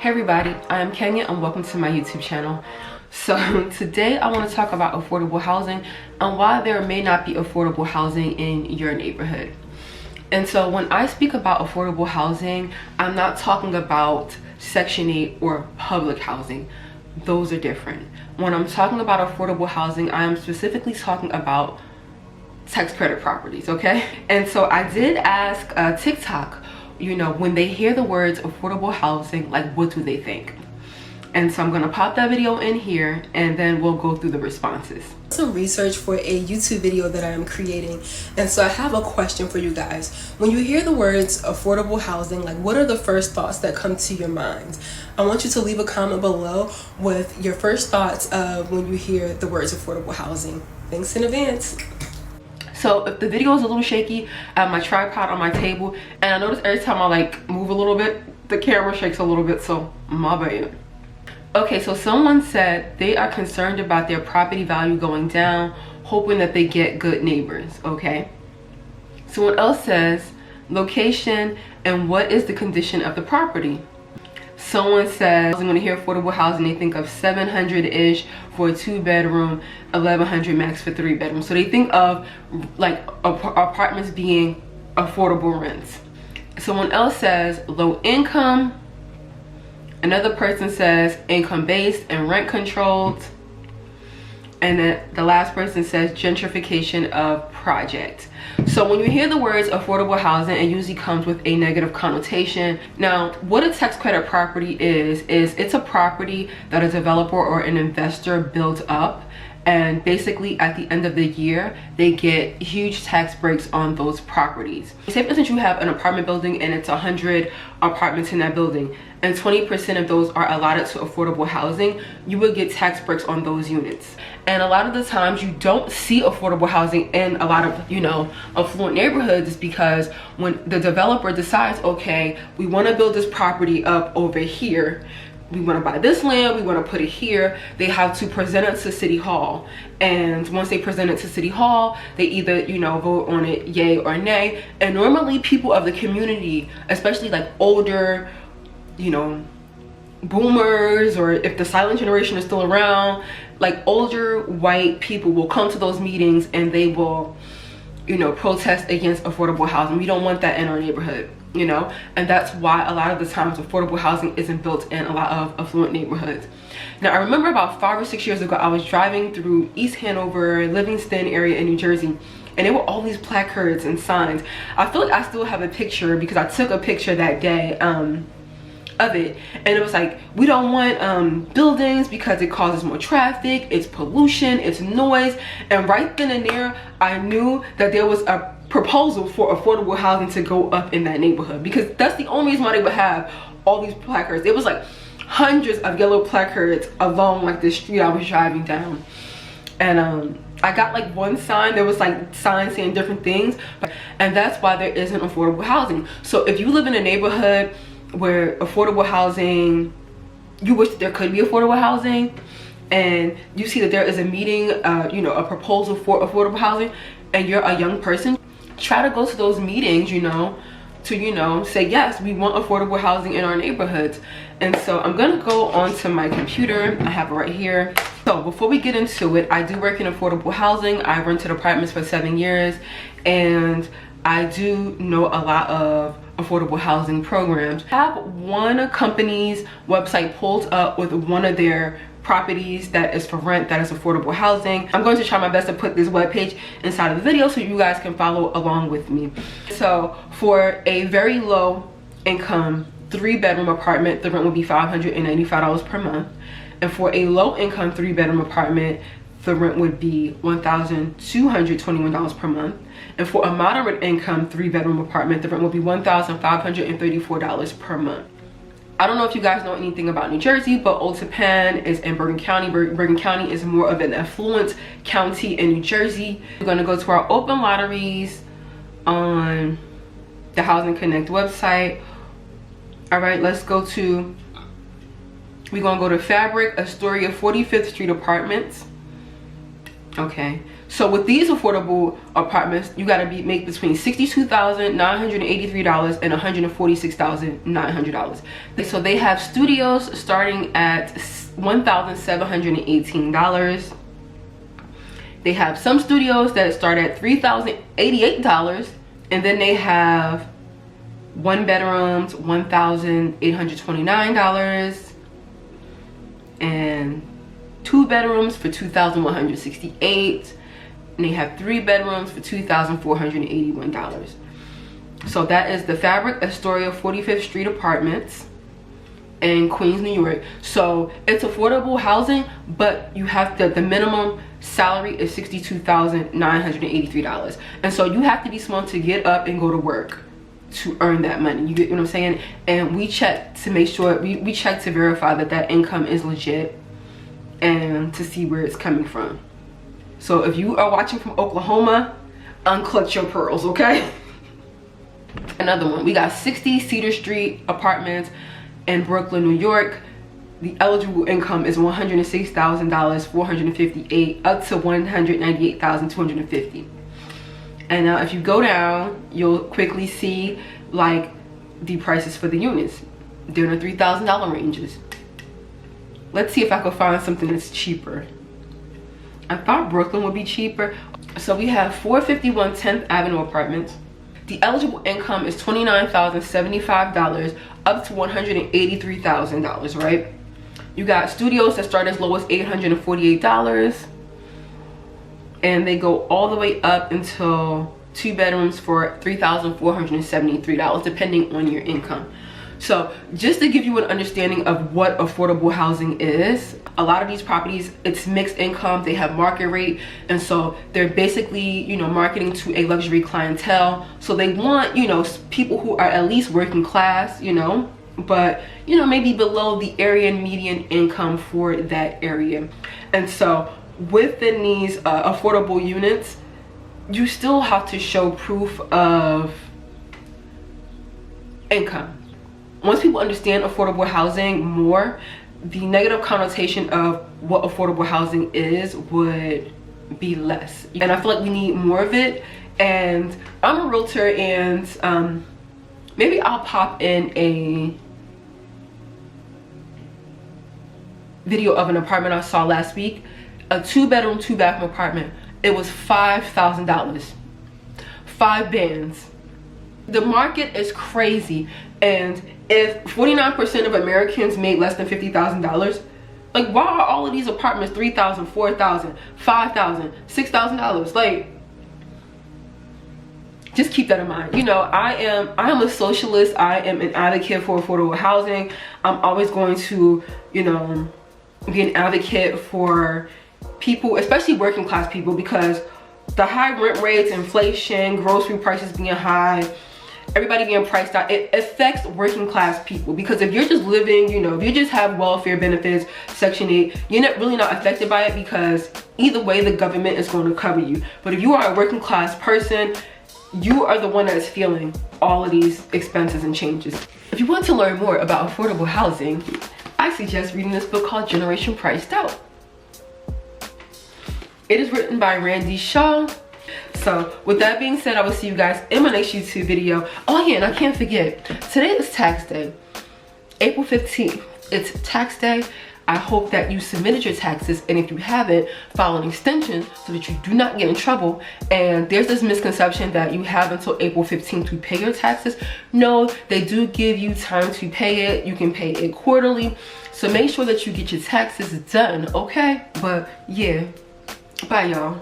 Hey everybody, I am Kenya and welcome to my YouTube channel. So today I want to talk about affordable housing and why there may not be affordable housing in your neighborhood. And so when I speak about affordable housing, I'm not talking about Section 8 or public housing. Those are different. When I'm talking about affordable housing, I am specifically talking about tax credit properties, okay? And so I did ask TikTok, you know, when they hear the words affordable housing, like what do they think? And so I'm gonna pop that video in here and then we'll go through the responses. Some research for a YouTube video that I am creating, and so I have a question for you guys. When you hear the words affordable housing, like what are the first thoughts that come to your mind? I want you to leave a comment below with your first thoughts of when you hear the words affordable housing. Thanks in advance. So if the video is a little shaky, I have my tripod on my table, and I notice every time I like move a little bit, the camera shakes a little bit, so my bad. Okay, so someone said they are concerned about their property value going down, hoping that they get good neighbors, okay? Someone else says location and what is the condition of the property. Someone says when they hear affordable housing, they think of 700-ish for a 2-bedroom, 1100 max for 3-bedrooms. So they think of like apartments being affordable rents. Someone else says low income. Another person says income based and rent controlled. And then the last person says gentrification of project. So when you hear the words affordable housing, it usually comes with a negative connotation. Now, what a tax credit property is it's a property that a developer or an investor builds up, and basically at the end of the year they get huge tax breaks on those properties. Say for instance you have an apartment building and it's 100 apartments in that building, and 20% of those are allotted to affordable housing, you would get tax breaks on those units. And a lot of the times you don't see affordable housing in a lot of, you know, affluent neighborhoods, because when the developer decides, okay, we want to build this property up over here, we want to buy this land, we want to put it here, they have to present it to City Hall. And once they present it to City Hall, they either, you know, vote on it yay or nay. And normally people of the community, especially like older, you know, boomers, or if the silent generation is still around, like older white people will come to those meetings and they will, you know, protest against affordable housing. We don't want that in our neighborhood, you know. And that's why a lot of the times affordable housing isn't built in a lot of affluent neighborhoods. Now I remember about 5 or 6 years ago I was driving through East Hanover, Livingston area in New Jersey, and there were all these placards and signs. I feel like I still have a picture because I took a picture that day of it, and it was like, we don't want buildings because it causes more traffic, it's pollution, it's noise. And right then and there I knew that there was a proposal for affordable housing to go up in that neighborhood, because that's the only reason why they would have all these placards. It was like hundreds of yellow placards along like the street I was driving down. And I got like one sign, there was like signs saying different things, and that's why there isn't affordable housing. So if you live in a neighborhood where affordable housing, you wish that there could be affordable housing, and you see that there is a meeting, you know, a proposal for affordable housing, and you're a young person, try to go to those meetings, you know, to, you know, say yes, we want affordable housing in our neighborhoods. And so I'm gonna go onto my computer, I have it right here. So before we get into it, I do work in affordable housing. I rented apartments for 7 years, and I do know a lot of affordable housing programs. I have one company's website pulled up with one of their properties that is for rent, that is affordable housing. I'm going to try my best to put this webpage inside of the video so you guys can follow along with me. So for a very low income 3-bedroom apartment, the rent would be $595 per month. And for a low income 3-bedroom apartment, the rent would be $1,221 per month. And for a moderate income 3-bedroom apartment, the rent would be $1,534 per month. I don't know if you guys know anything about New Jersey, but Old Tappan is in Bergen County. Bergen County is more of an affluent county in New Jersey. We're gonna go to our open lotteries on the Housing Connect website. All right, let's go to, we're gonna go to Fabric Astoria 45th Street Apartments. Okay, so with these affordable apartments, you gotta make between $62,983 and $146,900. So they have studios starting at $1,718. They have some studios that start at $3,088, and then they have 1 bedrooms, $1,829, and 2 bedrooms for $2,168, and they have 3 bedrooms for $2,481. So that is the Fabric Astoria 45th Street Apartments in Queens, New York. So it's affordable housing, but you have the minimum salary is $62,983, and so you have to be smart to get up and go to work to earn that money. You get what I'm saying? And we check to make sure we check to verify that that income is legit and to see where it's coming from. So if you are watching from Oklahoma, unclutch your pearls, okay? Another one, we got 60 Cedar Street Apartments in Brooklyn, New York. The eligible income is $106,000, $458 up to $198,250. And now if you go down, you'll quickly see like the prices for the units. They're in the $3,000 ranges. Let's see if I could find something that's cheaper. I thought Brooklyn would be cheaper. So we have 451 10th Avenue Apartments. The eligible income is $29,075 up to $183,000, right? You got studios that start as low as $848, and they go all the way up until 2 bedrooms for $3,473, depending on your income. So just to give you an understanding of what affordable housing is, a lot of these properties, it's mixed income, they have market rate, and so they're basically, you know, marketing to a luxury clientele. So they want, you know, people who are at least working class, you know, but, you know, maybe below the area median income for that area. And so within these affordable units, you still have to show proof of income. Once people understand affordable housing more, the negative connotation of what affordable housing is would be less. And I feel like we need more of it. And I'm a realtor, and maybe I'll pop in a video of an apartment I saw last week, a 2-bedroom, 2-bathroom apartment. It was $5,000, 5 bands. The market is crazy, and if 49% of Americans made less than $50,000, like, why are all of these apartments $3,000, $4,000, $5,000, $6,000? Like, just keep that in mind. You know, I am a socialist. I am an advocate for affordable housing. I'm always going to, you know, be an advocate for people, especially working class people, because the high rent rates, inflation, grocery prices being high, everybody being priced out, it affects working class people. Because if you're just living, you know, if you just have welfare benefits, Section 8, you're not really not affected by it, because either way the government is going to cover you. But if you are a working class person, you are the one that is feeling all of these expenses and changes. If you want to learn more about affordable housing, I suggest reading this book called Generation Priced Out. It is written by Randy Shaw. So with that being said, I will see you guys in my next YouTube video. Oh yeah, and I can't forget, today is tax day, April 15th. It's tax day. I hope that you submitted your taxes, and if you haven't, file an extension so that you do not get in trouble. And there's this misconception that you have until April 15th to pay your taxes. No, they do give you time to pay it. You can pay it quarterly. So make sure that you get your taxes done, okay? But yeah, bye y'all.